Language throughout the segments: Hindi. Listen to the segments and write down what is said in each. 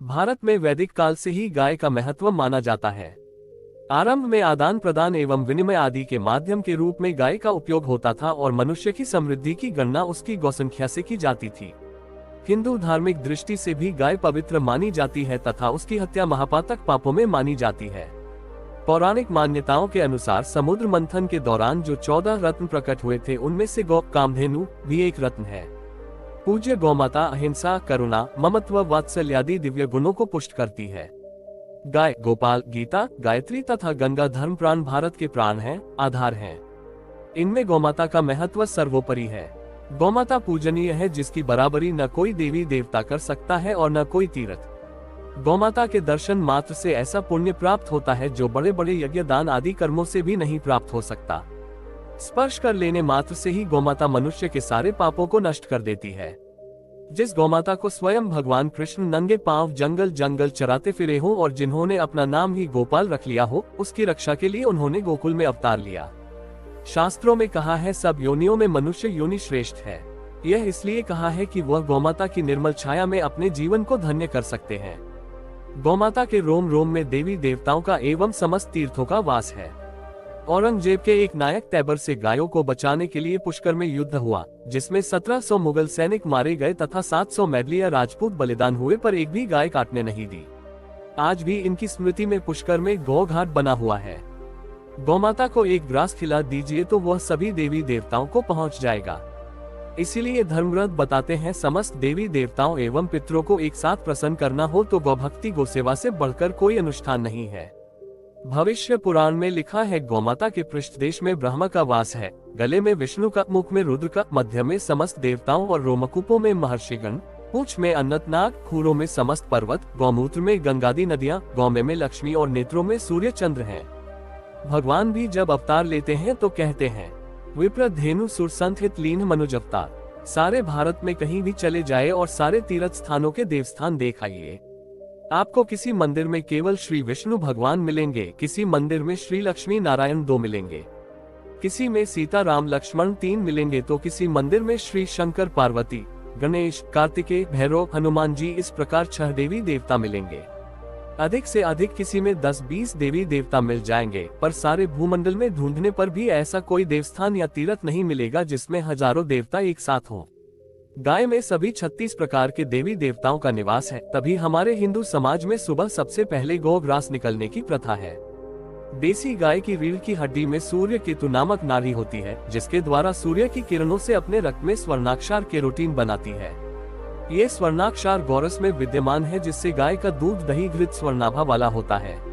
भारत में वैदिक काल से ही गाय का महत्व माना जाता है। आरंभ में आदान प्रदान एवं विनिमय आदि के माध्यम के रूप में गाय का उपयोग होता था और मनुष्य की समृद्धि की गणना उसकी गौसंख्या से की जाती थी। हिंदू धार्मिक दृष्टि से भी गाय पवित्र मानी जाती है तथा उसकी हत्या महापातक पापों में मानी जाती है। पौराणिक मान्यताओं के अनुसार समुद्र मंथन के दौरान जो 14 रत्न प्रकट हुए थे उनमें से गौ कामधेनु भी एक रत्न है। पूज्य गौमाता अहिंसा, करुणा, ममत्व, वात्सल्य आदि दिव्य गुणों को पुष्ट करती है। गाय, गोपाल, गीता, गायत्री तथा गंगा धर्म प्राण भारत के प्राण हैं, आधार हैं। इनमें गौमाता का महत्व सर्वोपरि है। गौमाता पूजनीय है जिसकी बराबरी न कोई देवी देवता कर सकता है और न कोई तीर्थ। गौमाता के दर्शन मात्र से ऐसा पुण्य प्राप्त होता है जो बड़े बड़े यज्ञ दान आदि कर्मों से भी नहीं प्राप्त हो सकता। स्पर्श कर लेने मात्र से ही गौमाता मनुष्य के सारे पापों को नष्ट कर देती है। जिस गौमाता को स्वयं भगवान कृष्ण नंगे पांव जंगल जंगल चराते फिरे हो और जिन्होंने अपना नाम ही गोपाल रख लिया हो, उसकी रक्षा के लिए उन्होंने गोकुल में अवतार लिया। शास्त्रों में कहा है सब योनियों में मनुष्य योनि श्रेष्ठ है। यह इसलिए कहा है कि वह गौमाता की निर्मल छाया में अपने जीवन को धन्य कर सकते हैं। गौमाता के रोम रोम में देवी देवताओं का एवं समस्त तीर्थों का वास है। औरंगजेब के एक नायक तैबर से गायों को बचाने के लिए पुष्कर में युद्ध हुआ, जिसमें 1700 मुगल सैनिक मारे गए तथा 700 मैदलिया राजपूत बलिदान हुए, पर एक भी गाय काटने नहीं दी। आज भी इनकी स्मृति में पुष्कर में गौ घाट बना हुआ है। गौमाता को एक ग्रास खिला दीजिए तो वह सभी देवी देवताओं को पहुंच जाएगा। इसीलिए धर्मग्रंथ बताते हैं समस्त देवी देवताओं एवं पितरों को एक साथ प्रसन्न करना हो तो गौभक्ति गोसेवा से बढ़कर कोई अनुष्ठान नहीं है। भविष्य पुराण में लिखा है गौमाता के पृष्ठदेश में ब्रह्मा का वास है, गले में विष्णु का, मुख में रुद्र का, मध्य में समस्त देवताओं और रोमकूपों में महर्षिगण, पूंछ में अनंतनाग, खूरों में समस्त पर्वत, गौमूत्र में गंगादी नदियां, गौमे में लक्ष्मी और नेत्रों में सूर्य चंद्र हैं। भगवान भी जब अवतार लेते हैं तो कहते हैं विप्र धेनु सुर संत हित लीन मनुज अवतार। सारे भारत में कहीं भी चले जाए और सारे तीर्थ स्थानों के देवस्थान देख आइए, आपको किसी मंदिर में केवल श्री विष्णु भगवान मिलेंगे, किसी मंदिर में श्री लक्ष्मी नारायण 2 मिलेंगे, किसी में सीता राम लक्ष्मण 3 मिलेंगे तो किसी मंदिर में श्री शंकर पार्वती, गणेश, कार्तिकेय, भैरव, हनुमान जी, इस प्रकार 6 देवी देवता मिलेंगे। अधिक से अधिक किसी में 10-20 देवी देवता मिल जाएंगे, पर सारे भूमंडल में ढूंढने पर भी ऐसा कोई देवस्थान या तीर्थ नहीं मिलेगा जिसमें हजारों देवता एक साथ हों। गाय में सभी 36 प्रकार के देवी देवताओं का निवास है, तभी हमारे हिंदू समाज में सुबह सबसे पहले गौग्रास निकलने की प्रथा है। देसी गाय की रीढ़ की हड्डी में सूर्य केतु नामक नाड़ी होती है, जिसके द्वारा सूर्य की किरणों से अपने रक्त में स्वर्णाक्षर केरोटीन बनाती है। ये स्वर्णाक्षर गौरस में विद्यमान है, जिससे गाय का दूध दही घृत स्वर्णाभा वाला होता है।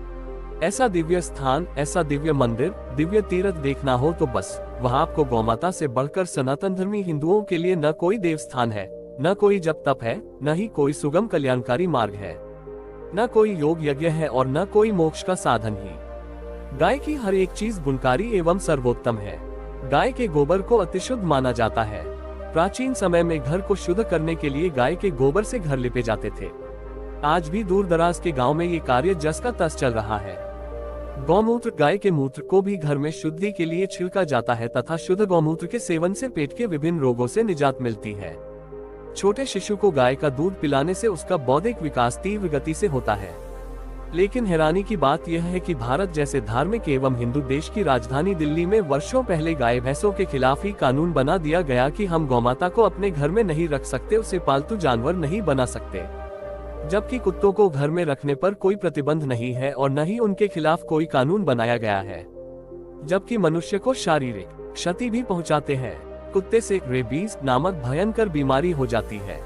ऐसा दिव्य स्थान, ऐसा दिव्य मंदिर, दिव्य तीर्थ देखना हो तो बस वहाँ आपको गौमाता से बढ़कर सनातन धर्मी हिंदुओं के लिए न कोई देवस्थान है, न कोई जप तप है, न ही कोई सुगम कल्याणकारी मार्ग है, न कोई योग यज्ञ है और न कोई मोक्ष का साधन ही। गाय की हर एक चीज गुणकारी एवं सर्वोत्तम है। गाय के गोबर को अतिशुद्ध माना जाता है। प्राचीन समय में घर को शुद्ध करने के लिए गाय के गोबर से घर लिपे जाते थे। आज भी दूर दराज के गांव में ये कार्य जस का तस चल रहा है। गौमूत्र, गाय के मूत्र को भी घर में शुद्धि के लिए छिड़का जाता है तथा शुद्ध गौमूत्र के सेवन से पेट के विभिन्न रोगों से निजात मिलती है। छोटे शिशु को गाय का दूध पिलाने से उसका बौद्धिक विकास तीव्र गति से होता है। लेकिन हैरानी की बात यह है कि भारत जैसे धार्मिक एवं हिंदू देश की राजधानी दिल्ली में वर्षों पहले गाय भैंसों के खिलाफ ही कानून बना दिया गया कि हम गौमाता को अपने घर में नहीं रख सकते, उसे पालतू जानवर नहीं बना सकते। जबकि कुत्तों को घर में रखने पर कोई प्रतिबंध नहीं है और न ही उनके खिलाफ कोई कानून बनाया गया है। जबकि मनुष्य को शारीरिक क्षति भी पहुंचाते हैं। कुत्ते से रेबीज नामक भयंकर बीमारी हो जाती है।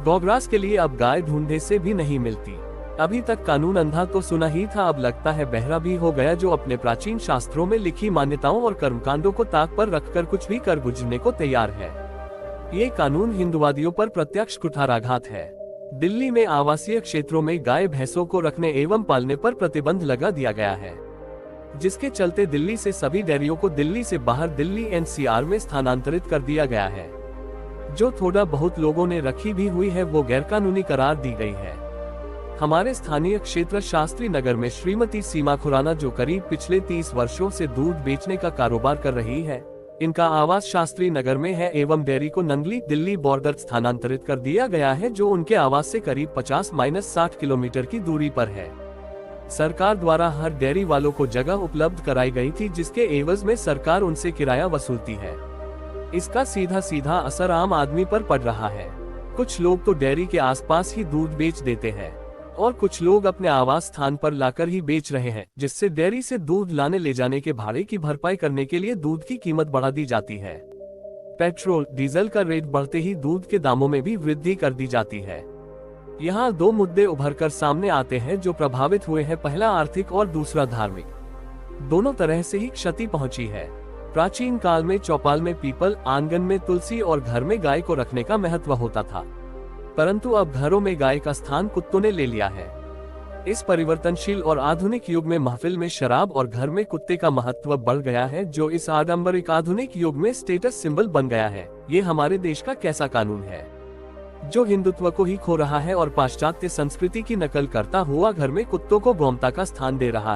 गौग्रास के लिए अब गाय ढूंढने से भी नहीं मिलती। अभी तक कानून अंधा तो सुना ही था, अब लगता है बहरा भी हो गया, जो अपने प्राचीन शास्त्रों में लिखी मान्यताओं और कर्मकांडों को ताक पर रखकर कुछ भी कर गुजरने को तैयार है। ये कानून हिंदुवादियों पर प्रत्यक्ष कुठाराघात है। दिल्ली में आवासीय क्षेत्रों में गाय भैंसों को रखने एवं पालने पर प्रतिबंध लगा दिया गया है, जिसके चलते दिल्ली से सभी डेयरियों को दिल्ली से बाहर दिल्ली एनसीआर में स्थानांतरित कर दिया गया है। जो थोड़ा बहुत लोगों ने रखी भी हुई है वो गैरकानूनी करार दी गई है। हमारे स्थानीय क्षेत्र शास्त्री नगर में श्रीमती सीमा खुराना, जो करीब पिछले 30 वर्षों से दूध बेचने का कारोबार कर रही है, इनका आवास शास्त्री नगर में है एवं डेयरी को नंगली दिल्ली बॉर्डर स्थानांतरित कर दिया गया है, जो उनके आवास से करीब 50-60 किलोमीटर की दूरी पर है। सरकार द्वारा हर डेयरी वालों को जगह उपलब्ध कराई गई थी, जिसके एवज में सरकार उनसे किराया वसूलती है। इसका सीधा सीधा असर आम आदमी पर पड़ रहा है। कुछ लोग तो डेयरी के आसपास ही दूध बेच देते हैं और कुछ लोग अपने आवास स्थान पर लाकर ही बेच रहे हैं, जिससे डेयरी से दूध लाने ले जाने के भाड़े की भरपाई करने के लिए दूध की कीमत बढ़ा दी जाती है। पेट्रोल डीजल का रेट बढ़ते ही दूध के दामों में भी वृद्धि कर दी जाती है। यहाँ दो मुद्दे उभरकर सामने आते हैं जो प्रभावित हुए हैं, पहला आर्थिक और दूसरा धार्मिक। दोनों तरह से ही क्षति पहुंची है। प्राचीन काल में चौपाल में पीपल, आंगन में तुलसी और घर में गाय को रखने का महत्व होता था, परंतु अब घरों में गाय का स्थान कुत्तों ने ले लिया है। इस परिवर्तनशील और आधुनिक युग में महफिल में शराब और घर में कुत्ते का महत्व बढ़ गया है, जो इस आडंबरिक आधुनिक युग में स्टेटस सिंबल बन गया है। ये हमारे देश का कैसा कानून है जो हिंदुत्व को ही खो रहा है और पाश्चात्य संस्कृति की नकल करता हुआ घर में कुत्तों को गोमता का स्थान दे रहा है।